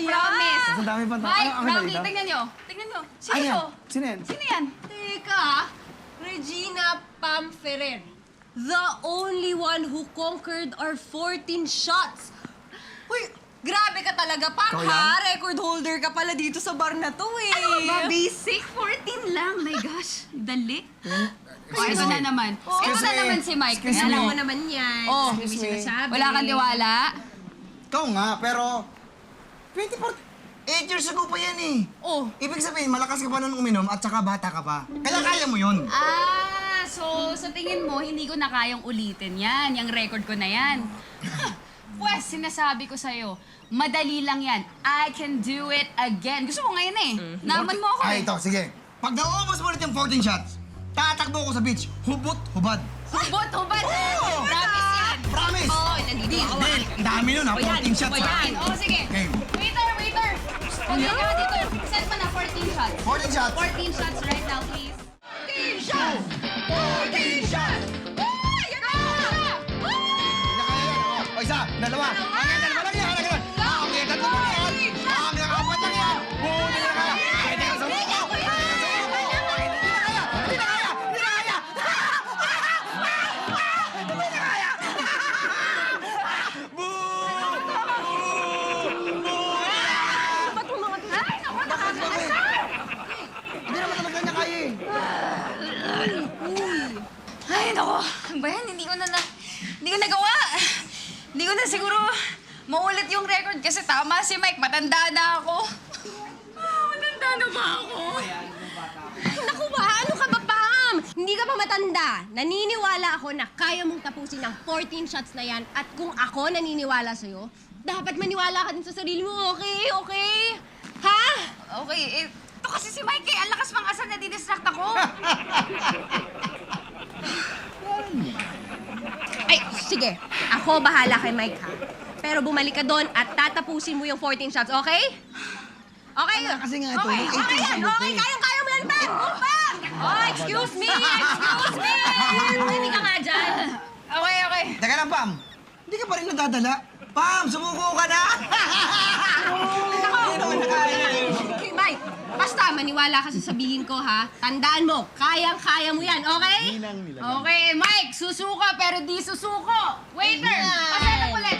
yan? Promise. Mas ang dami pa. Mike, Ano Rocky, dito? tingnan nyo. Tingnan nyo. Sino Ano yan? to? Sino yan? Sino yan? Teka, Regina Pam Ferrer. The only one who conquered our 14 shots. Uy, grabe ka talaga, Pam, Ikaw yan? ha? Record holder ka pala dito sa bar na to, eh. Ano ba? Basic 14 lang. My gosh. Dali. Oh, ito na naman. Ito na me. naman si Mike. Excuse Alam me. mo naman yan. Oh, Hindi excuse me. sinasabi. Wala kang tiwala? Ikaw nga, pero... 24... 8 years ago pa yan eh. Oh, Ibig sabihin, malakas ka pa nun uminom at saka bata ka pa. Kaya mo yun. So sa tingin mo, hindi ko na kayang ulitin yan. Yung record ko na yan. Pues, sinasabi ko sa'yo, madali lang yan. I can do it again. Gusto mo ngayon eh. Naman mo ako Ay, eh. ito, sige. Pag naubos mo ulit yung 14 shots, tatakbo ko sa beach. Hubot, hubad. Hubot, hubad. Oo! Promise yan. Promise! Oo, nandito ako. Deal. Ang dami nun ha, 14 shots ha. Ayan. Oo, sige. Okay. Waiter, waiter. Okay ka dito. Set mo na 14 shots. 14 shots. 14 shots right now, please. 14 shots! 14 shots! Yan na! Nakaya yan, oh. O, isa, dalawa. Hanggang dalawa lang yan, hanggang dalawa. Okay, tatlo lang yan. Hanggang apat lang yan. Hindi na kaya. Hindi na kaya. Hindi na kaya. Hindi na kaya. Hindi na kaya. Ba't mo mga Ay, naku, nakakasar! Hindi naman talaga niya kaya eh. Ay, naku. Ano ba yan? Hindi ko nagawa. Hindi ko na siguro maulit yung record kasi tama si Mike. Matanda na ako. Matanda na ba ako? Naku ba? Ano ka ba, Pam? Hindi ka pa matanda. Naniniwala ako na kaya mong tapusin ang 14 shots na yan. At kung ako naniniwala sa'yo, dapat maniwala ka din sa sarili mo, okay? Okay? Ha? Okay, ito kasi si Mike eh. Ang lakas pang asal na didistract ako. Ay, sige. Ako bahala kay Mike, ha? Pero bumalik ka doon at tatapusin mo yung 14 shots, okay? Okay. Kasi nga ito, Okay, yung okay 18 yan. sa Okay, buti. kayang-kaya mo yan, Pam. Move back! Oh, excuse me! Excuse me! Hindi ka nga dyan. Okay, okay. Teka lang, Pam. Hindi ka pa rin nadadala. Pam, sumuko ka na! Okay, Mike. Basta, maniwala ka sa sabihin ko, ha? Tandaan mo, kayang-kaya mo yan, okay? Okay, Mike, susuko pero di susuko. Waiter, paset up ulit.